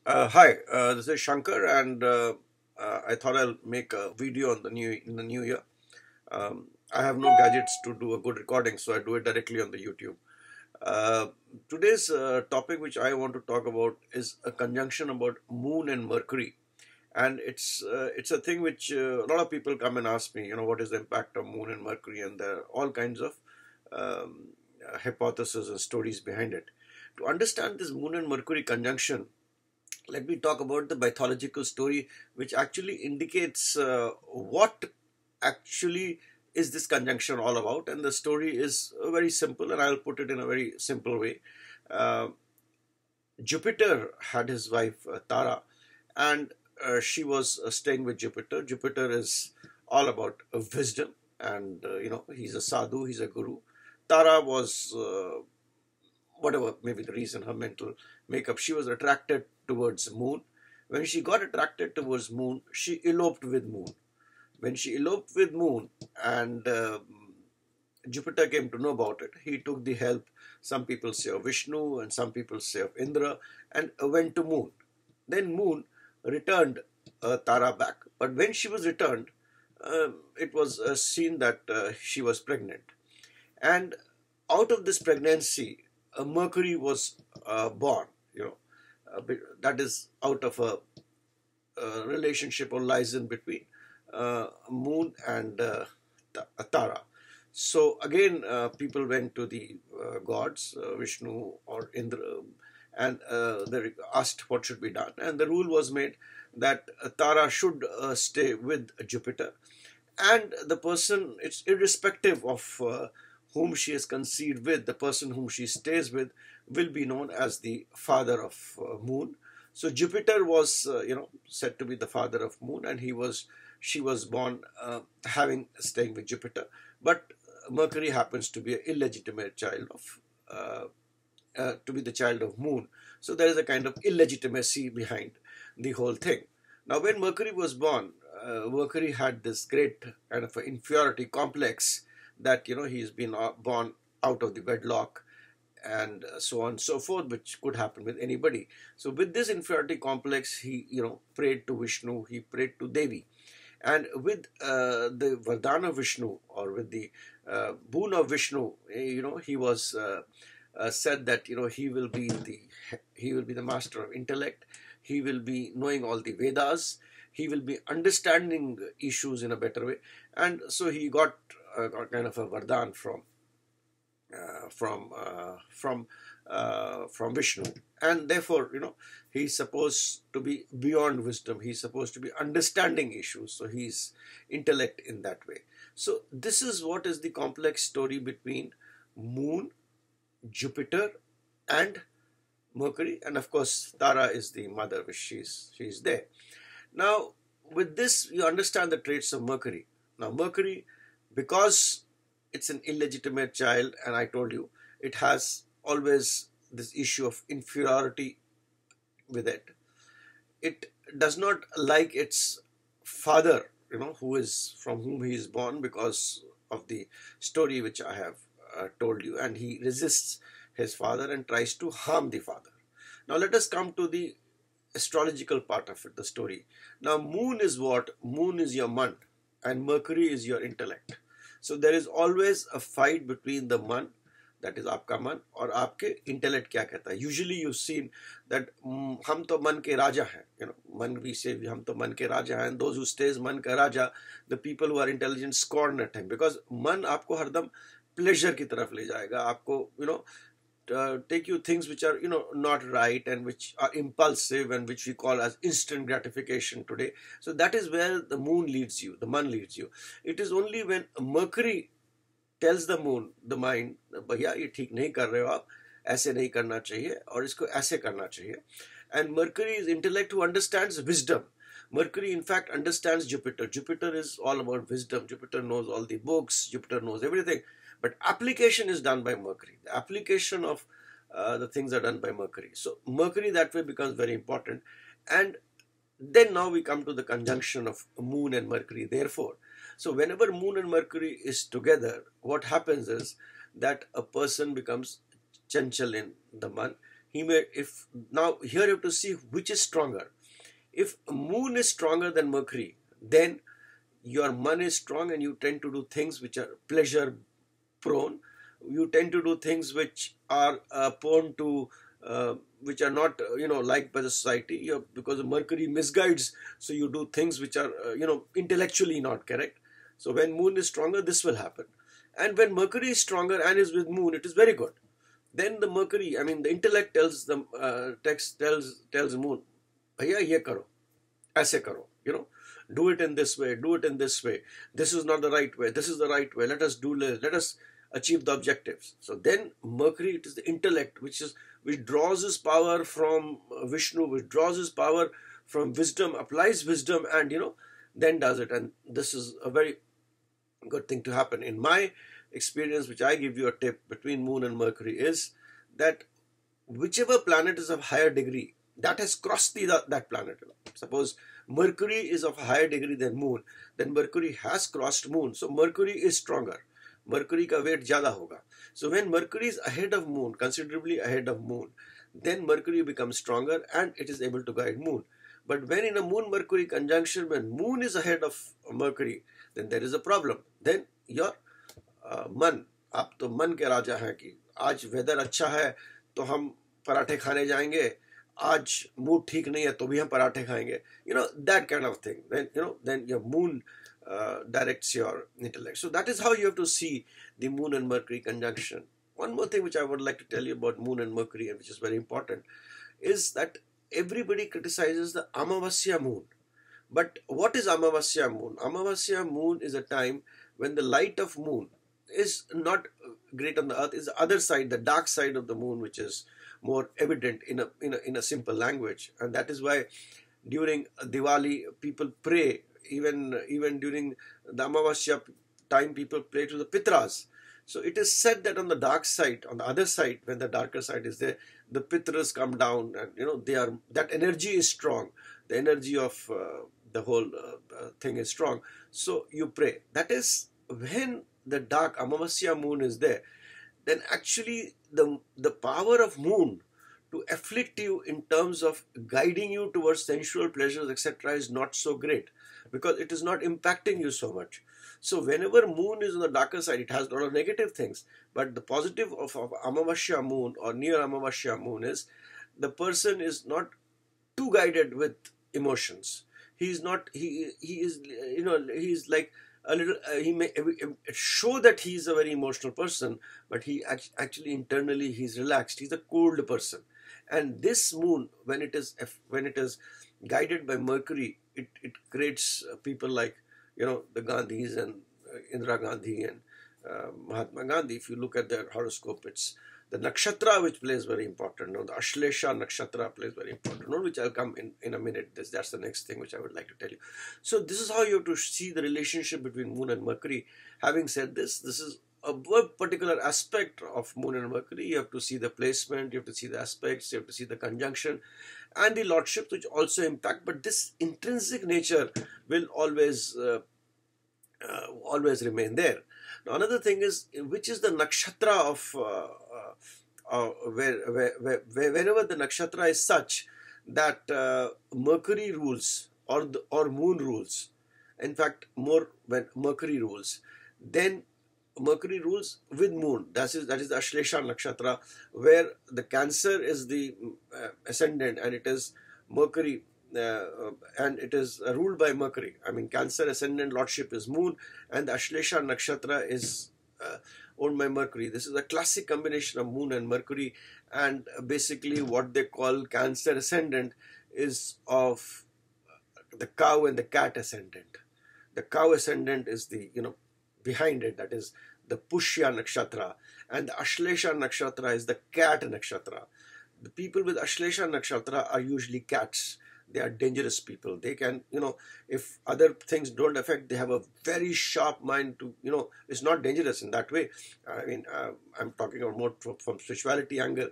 Hi, this is Shankar, and I thought I'll make a video on the new year. I have no gadgets to do a good recording, so I do it directly on the YouTube. Uh, Today's topic, which I want to talk about, is a conjunction about Moon and Mercury, and it's a thing which a lot of people come and ask me. What is the impact of Moon and Mercury, and there are all kinds of um, hypotheses and stories behind it. To understand this Moon and Mercury conjunction, let me talk about the mythological story, which actually indicates what actually is this conjunction all about. And the story is very simple, and I'll put it in a very simple way. Uh, Jupiter had his wife Tara, and she was staying with Jupiter. Jupiter is all about wisdom, and he's a sadhu, he's a guru. Tara was whatever maybe the reason, her mental makeup, she was attracted towards Moon. When she got attracted towards Moon, she eloped with Moon. When she eloped with Moon, and Jupiter came to know about it, he took the help, some people say of Vishnu and some people say of Indra, and went to Moon. Then Moon returned Tara back, but when she was returned, it was seen that she was pregnant. And out of this pregnancy, Mercury was born. That is out of a relationship or liaison between Moon and Tara. So again, people went to the gods, Vishnu or Indra, and they asked what should be done. And the rule was made that Tara should stay with Jupiter, and the person, it's irrespective of whom she is conceived with, the person whom she stays with will be known as the father of Moon. So Jupiter was said to be the father of Moon, and she was born having staying with Jupiter. But Mercury happens to be an illegitimate child of to be the child of Moon. So there is a kind of illegitimacy behind the whole thing. Now, when Mercury was born, Mercury had this great kind of inferiority complex, that he's been born out of the wedlock, and so on and so forth, which could happen with anybody. So with this inferiority complex, he prayed to Vishnu, he prayed to Devi, and with the Vardhan of Vishnu, or with the boon of Vishnu, he was said that he will be the master of intellect. He will be knowing all the Vedas. He will be understanding issues in a better way, and so he got kind of a Vardhan from Vishnu, and therefore he's supposed to be beyond wisdom. He's supposed to be understanding issues, so he's intellect in that way. So this is what is the complex story between Moon, Jupiter, and Mercury, and of course Tara is the mother, which she's there. Now, with this, you understand the traits of Mercury. Now, Mercury, because it's an illegitimate child, and I told you, it has always this issue of inferiority with it. It does not like its father, who is from whom he is born, because of the story which I have told you, and he resists his father and tries to harm the father. Now, let us come to the astrological part of it, the story. Now, Moon is what? Moon is your man, and Mercury is your intellect. So there is always a fight between the man, that is आपका मन, और आपके intellect क्या कहता है. Usually you've seen that हम तो मन के राजा हैं, मन, we say हम तो मन के राजा हैं, and those who stays मन का राजा, the people who are intelligent scorn at him, because मन आपको हरदम pleasure की तरफ ले जाएगा, आपको take you things which are not right, and which are impulsive, and which we call as instant gratification today. So that is where the moon leads you, the man leads you. It is only when Mercury tells the moon, the mind, भैया ये ठीक नहीं कर रहे हो आप, ऐसे नहीं करना चाहिए और इसको ऐसे करना चाहिए. And Mercury is intellect who understands wisdom. Mercury in fact understands Jupiter. Jupiter is all about wisdom. Jupiter knows all the books, Jupiter knows everything. But application is done by Mercury. The application of the things are done by Mercury. So Mercury that way becomes very important. And then now we come to the conjunction of Moon and Mercury. Therefore, so whenever Moon and Mercury is together, what happens is that a person becomes chanchal in the man. He may, if now here you have to see which is stronger. If moon is stronger than Mercury, then your man is strong and you tend to do things which are pleasure prone. You tend to do things which are prone to which are not liked by the society. Because Mercury misguides, so you do things which are intellectually not correct. So when moon is stronger, this will happen. And when Mercury is stronger and is with moon, it is very good. Then the Mercury, I mean the intellect tells the text tells moon, भैया ये करो, ऐसे करो, do it in this way, do it in this way. This is not the right way, this is the right way. Let us do this, let us achieve the objectives. So then Mercury, it is the intellect which draws his power from Vishnu, which draws his power from wisdom, applies wisdom, and then does it. And this is a very good thing to happen. In my experience, which I give you a tip between moon and Mercury, is that whichever planet is of higher degree, that has crossed that planet. Suppose Mercury is of a higher degree than moon, then Mercury has crossed moon, so Mercury is stronger. Mercury का weight ज़्यादा होगा. So when Mercury is ahead of moon, considerably ahead of moon, then Mercury becomes stronger and it is able to guide moon. But when in a moon-Mercury conjunction, when moon is ahead of Mercury, then there is a problem. Then your मन, आप तो मन के राजा हैं कि आज weather अच्छा है तो हम पराठे खाने जाएंगे, आज मूड ठीक नहीं है तो भी हम पराठे खाएंगे, that kind of thing. Then your moon directs your intellect. So that is how you have to see the moon and Mercury conjunction. One more thing which I would like to tell you about moon and Mercury, and which is very important, is that everybody criticizes the Amavasya moon. But what is Amavasya moon? Amavasya moon is a time when the light of moon is not great on the earth, is the other side, the dark side of the moon, which is more evident in a simple language. And that is why during Diwali people pray, even during the Amavasya time people pray to the Pitras. So it is said that on the dark side, on the other side, when the darker side is there, the Pitras come down, and that energy is strong. The energy of the whole thing is strong. So you pray. That is when the dark Amavasya moon is there, then actually the power of moon to afflict you in terms of guiding you towards sensual pleasures, etc., is not so great, because it is not impacting you so much. So whenever moon is on the darker side, it has a lot of negative things. But the positive of Amavasya moon or near Amavasya moon is the person is not too guided with emotions. He is he's like a little, he may show that he is a very emotional person, but he actually internally he's relaxed. He's a cold person. And this moon, when it is guided by Mercury, it creates people like the Gandhis and Indira Gandhi and Mahatma Gandhi. If you look at their horoscope, it's the nakshatra which plays very important. The Ashlesha nakshatra plays very important, which I'll come in a minute. That's the next thing which I would like to tell you. So this is how you have to see the relationship between moon and Mercury. Having said this is a particular aspect of moon and Mercury. You have to see the placement, you have to see the aspects, you have to see the conjunction and the lordships, which also impact. But this intrinsic nature will always remain there. Now, another thing is, which is the nakshatra of whenever the nakshatra is such that Mercury rules or moon rules. In fact, more when Mercury rules, then Mercury rules with moon. That is the Ashlesha nakshatra, where the Cancer is the ascendant, and it is Mercury, and it is ruled by Mercury. I mean, Cancer ascendant lordship is moon, and the Ashlesha nakshatra is owned by Mercury. This is a classic combination of moon and Mercury, and basically what they call Cancer ascendant is of the cow and the cat ascendant. The cow ascendant is the behind it, that is the Pushya nakshatra, and the Ashlesha nakshatra is the cat nakshatra. The people with Ashlesha nakshatra are usually cats. They are dangerous people. They can, if other things don't affect, they have a very sharp mind to, it's not dangerous in that way. I mean, I'm talking about more from spirituality angle.